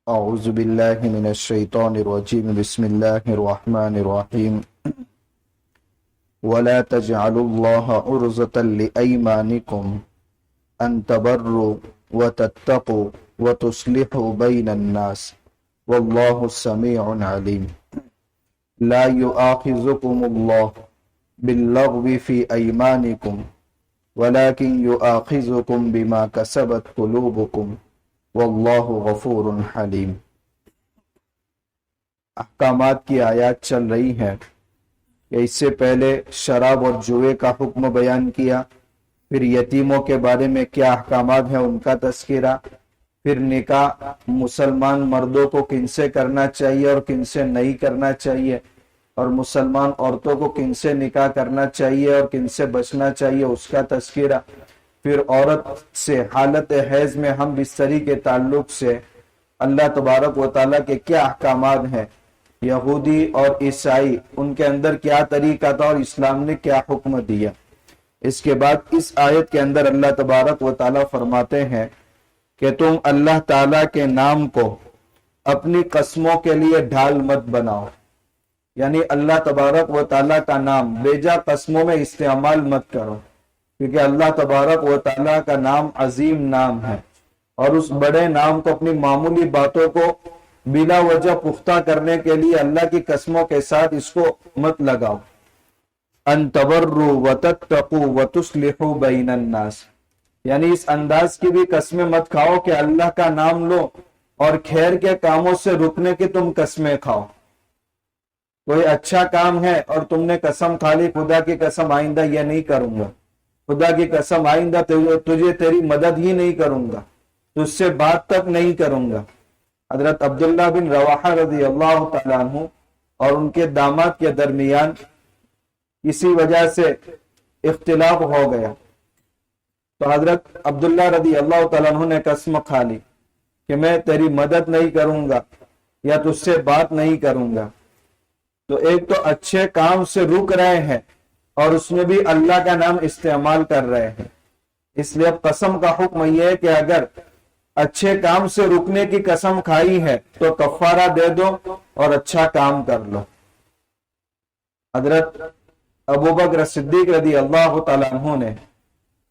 أعوذ بالله من الشيطان الرجيم بسم الله الرحمن الرحيم ولا تجعلوا الله عرضة لأيمانكم أن تبروا وتتقوا وتصلحوا بين الناس والله سميع عليم لا يؤاخذكم الله باللغو في أيمانكم ولكن يؤاخذكم بما كسبت قلوبكم واللہ غفور حلیم۔ احکامات کی آیات چل رہی ہیں کہ اس سے پہلے شراب اور جوئے کا حکم بیان کیا، پھر یتیموں کے بارے میں کیا احکامات ہیں ان کا تذکرہ، پھر نکاح مسلمان مردوں کو کن سے کرنا چاہیے اور کن سے نہیں کرنا چاہیے، اور مسلمان عورتوں کو کن سے نکاح کرنا چاہیے اور کن سے بچنا چاہیے اس کا تذکرہ، پھر عورت سے حالت حیض میں ہم بستری کے تعلق سے اللہ تبارک و تعالیٰ کے کیا احکامات ہیں، یہودی اور عیسائی ان کے اندر کیا طریقہ تھا اور اسلام نے کیا حکم دیا۔ اس کے بعد اس آیت کے اندر اللہ تبارک و تعالیٰ فرماتے ہیں کہ تم اللہ تعالیٰ کے نام کو اپنی قسموں کے لیے ڈھال مت بناؤ، یعنی اللہ تبارک و تعالیٰ کا نام بیجا قسموں میں استعمال مت کرو، کیونکہ اللہ تبارک و تعالیٰ کا نام عظیم نام ہے، اور اس بڑے نام کو اپنی معمولی باتوں کو بلا وجہ پختہ کرنے کے لیے اللہ کی قسموں کے ساتھ اس کو مت لگاؤ۔ ان تبروا وتتقوا وتصلحوا بین الناس، یعنی اس انداز کی بھی قسمیں مت کھاؤ کہ اللہ کا نام لو اور خیر کے کاموں سے رکنے کی تم قسمیں کھاؤ۔ کوئی اچھا کام ہے اور تم نے قسم کھا لی، خدا کی قسم آئندہ یہ نہیں کروں گا، خدا کی قسم آئندہ تجھے تیری مدد ہی نہیں کروں گا، تجھ سے بات تک نہیں کروں گا۔ حضرت عبداللہ بن رواحہ رضی اللہ تعالیٰ عنہ اور ان کے داماد کے درمیان اسی وجہ سے اختلاف ہو گیا، تو حضرت عبداللہ رضی اللہ تعالیٰ عنہ نے قسم کھا لی کہ میں تیری مدد نہیں کروں گا یا تجھ سے بات نہیں کروں گا۔ تو ایک تو اچھے کام سے رک رہے ہیں اور اس میں بھی اللہ کا نام استعمال کر رہے ہیں، اس لیے اب قسم کا حکم یہ ہے کہ اگر اچھے کام سے رکنے کی قسم کھائی ہے تو کفارہ دے دو اور اچھا کام کر لو۔ حضرت ابوبکر صدیق رضی اللہ تعالیٰ عنہ نے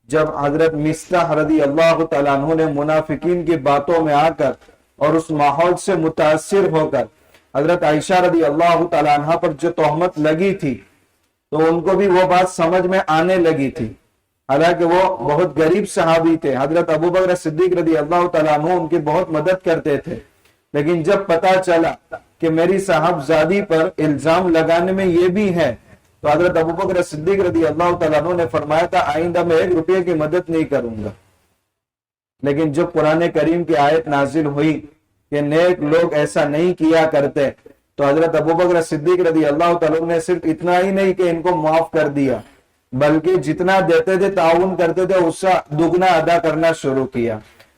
جب حضرت مصطح رضی اللہ تعالیٰ عنہ نے منافقین کی باتوں میں آ کر اور اس ماحول سے متاثر ہو کر حضرت عائشہ رضی اللہ تعالیٰ عنہ پر جو تہمت لگی تھی تو ان کو بھی وہ بات سمجھ میں آنے لگی تھی، حالانکہ وہ بہت غریب صحابی تھے، حضرت ابوبکر صدیق رضی اللہ تعالیٰ عنہ ان کی بہت مدد کرتے تھے، لیکن جب پتا چلا کہ میری صاحبزادی پر الزام لگانے میں یہ بھی ہے تو حضرت ابوبکر صدیق رضی اللہ تعالیٰ عنہ نے فرمایا تھا آئندہ میں 1 روپے کی مدد نہیں کروں گا۔ لیکن جب قرآن کریم کی آیت نازل ہوئی کہ نیک لوگ ایسا نہیں کیا کرتے تو حضرت ابوبکر صدیق رضی اللہ تعالیٰ نے صرف اتنا ہی نہیں کہ ان کو معاف کر دیا، بلکہ جتنا دیتے تھے تعاون کرتے تھے اس سے دگنا ادا کرنا شروع کیا۔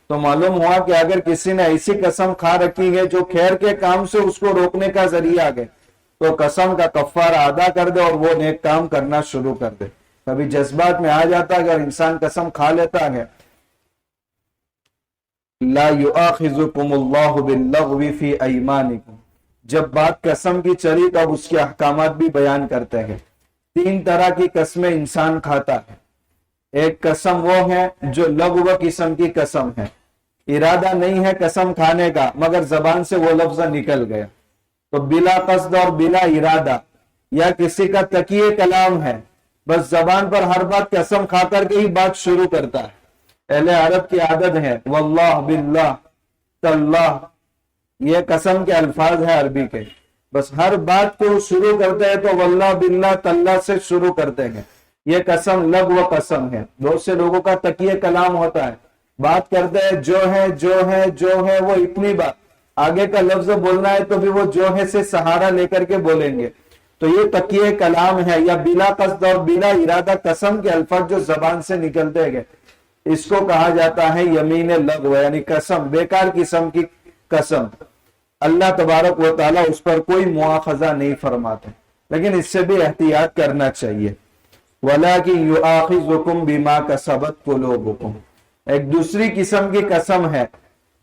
تو معلوم ہوا کہ اگر کسی نے ایسی قسم کھا رکھی ہے جو خیر کے کام سے اس کو روکنے کا ذریعہ ہے تو قسم کا کفارہ ادا کر دے اور وہ نیک کام کرنا شروع کر دے۔ کبھی جذبات میں آ جاتا ہے اگر انسان قسم کھا لیتا ہے، لا یؤاخذکم اللہ باللغو فی ایمانکم، جب بات قسم کی چلی تو اب اس کے احکامات بھی بیان کرتے ہیں۔ 3 طرح کی قسمیں انسان کھاتا ہے۔ ایک قسم وہ ہے جو لغو قسم کی قسم ہے، ارادہ نہیں ہے قسم کھانے کا مگر زبان سے وہ لفظ نکل گیا، تو بلا قصد اور بلا ارادہ، یا کسی کا تقیہ کلام ہے بس زبان پر ہر بات قسم کھا کر کے ہی بات شروع کرتا ہے۔ اہل عرب کی عادت ہے واللہ باللہ تاللہ، یہ قسم کے الفاظ ہیں عربی کے، بس ہر بات کو شروع کرتے ہیں تو واللہ باللہ تاللہ سے شروع کرتے ہیں، یہ قسم لغو قسم ہے۔ بہت سے لوگوں کا تقیہ کلام ہوتا ہے، بات کرتے ہیں جو ہے جو ہے جو ہے، وہ اتنی بات آگے کا لفظ بولنا ہے تو بھی وہ جو ہے سے سہارا لے کر کے بولیں گے، تو یہ تقیہ کلام ہے، یا بلا قصد اور بلا ارادہ قسم کے الفاظ جو زبان سے نکلتے گئے، اس کو کہا جاتا ہے یمین لغو، یعنی قسم بیکار قسم کی قسم۔ اللہ تبارک و تعالیٰ اس پر کوئی مواخذہ نہیں فرماتے، لیکن اس سے بھی احتیاط کرنا چاہیے۔ وَلَٰكِن يُؤَاخِذُكُم بِمَا كَسَبَتْ قُلُوبُكُم، ایک دوسری قسم کی قسم ہے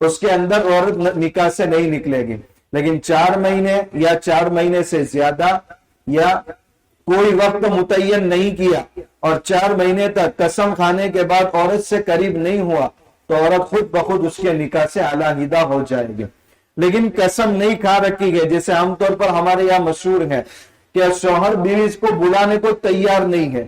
اس کے اندر عورت نکاح سے نہیں نکلے گی. لیکن 4 مہینے یا 4 مہینے سے زیادہ یا کوئی وقت متعین نہیں کیا اور 4 مہینے تک قسم کھانے کے بعد عورت سے قریب نہیں ہوا تو عورت خود بخود اس کے نکاح سے علیحدہ ہو جائے گی. لیکن قسم نہیں کھا رکھی گئی، جیسے عام طور پر ہمارے یہاں مشہور ہے کہ شوہر بیوی اس کو بلانے کو تیار نہیں ہے،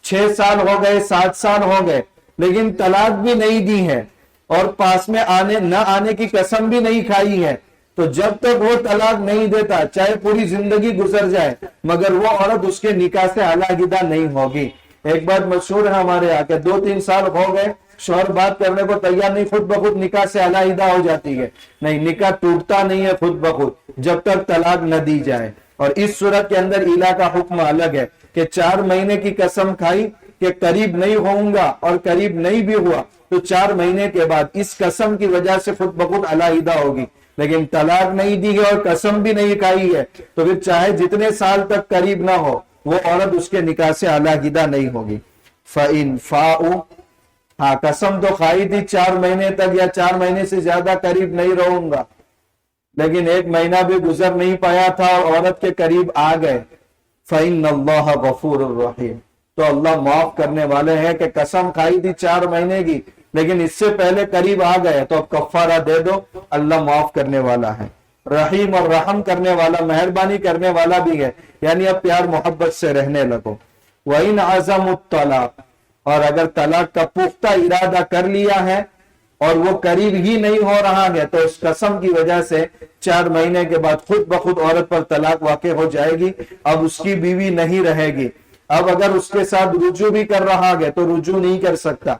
6 سال ہو گئے، 7 سال ہو گئے، لیکن طلاق بھی نہیں دی ہے اور پاس میں نہ آنے کی قسم بھی نہیں کھائی ہے، تو جب تک وہ طلاق نہیں دیتا چاہے پوری زندگی گزر جائے مگر وہ عورت اس کے نکاح سے علیحدہ نہیں ہوگی. ایک بات مشہور ہے ہمارے یہاں کہ 2-3 سال ہو گئے، شوہر بات کرنے کو تیار نہیں، خود بخود نکاح سے علیحدہ ہو جاتی ہے. نہیں، نکاح ٹوٹتا نہیں ہے خود بخود جب تک طلاق نہ دی جائے. اور اس صورت کے اندر الہ کا حکم الگ ہے کہ 4 مہینے کی قسم کھائی کہ قریب نہیں ہوں گا اور قریب نہیں بھی ہوا تو 4 مہینے کے بعد اس قسم کی وجہ سے خود بخود علیحدہ ہوگی. لیکن طلاق نہیں دی ہے اور قسم بھی نہیں کھائی ہے تو پھر چاہے جتنے سال تک قریب نہ ہو وہ عورت اس کے نکاح سے علیحدہ نہیں ہوگی. فَإِن فَاءُوا، ہاں قسم تو کھائی تھی 4 مہینے تک یا 4 مہینے سے زیادہ قریب نہیں رہوں گا، لیکن 1 مہینہ بھی گزر نہیں پایا تھا اور عورت کے قریب آ گئے. فَإِنَّ اللَّهَ غَفُورٌ رَحِيمٌ، تو اللہ معاف کرنے والے ہیں کہ قسم کھائی تھی 4 مہینے کی لیکن اس سے پہلے قریب آ گئے تو اب کفارہ دے دو، اللہ معاف کرنے والا ہے، رحیم اور رحم کرنے والا، مہربانی کرنے والا بھی ہے، یعنی اب پیار محبت سے رہنے لگو. وَإِنْ عَزَمُوا الطَّلَاقَ، اور اگر طلاق کا پختہ ارادہ کر لیا ہے اور وہ قریب ہی نہیں ہو رہا ہے تو اس قسم کی وجہ سے 4 مہینے کے بعد خود بخود عورت پر طلاق واقع ہو جائے گی، اب اس کی بیوی نہیں رہے گی. اب اگر اس کے ساتھ رجوع بھی کر رہا ہے تو رجوع نہیں کر سکتا.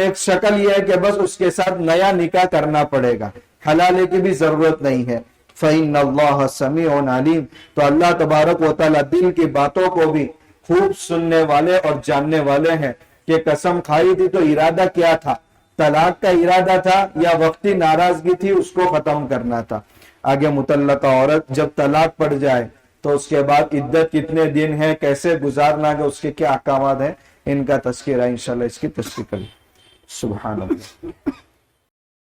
ایک شکل یہ ہے کہ بس اس کے ساتھ نیا نکاح کرنا پڑے گا، حلالے کی بھی ضرورت نہیں ہے. فَإِنَّ اللَّهَ سَمِيعٌ عَلِيمٌ، تو اللہ تبارک و تعالیٰ دل کی باتوں کو بھی خوب سننے والے اور جاننے والے ہیں. کہ قسم کھائی تھی تو ارادہ کیا تھا، طلاق کا ارادہ تھا یا وقتی ناراضگی تھی اس کو ختم کرنا تھا. آگے مطلقہ عورت جب طلاق پڑ جائے تو اس کے بعد عدت کتنے دن ہے، کیسے گزارنا ہے، اس کے کیا احکامات ہیں، ان کا تذکرہ انشاءاللہ اس کی تشریح کریں. سبحان اللہ.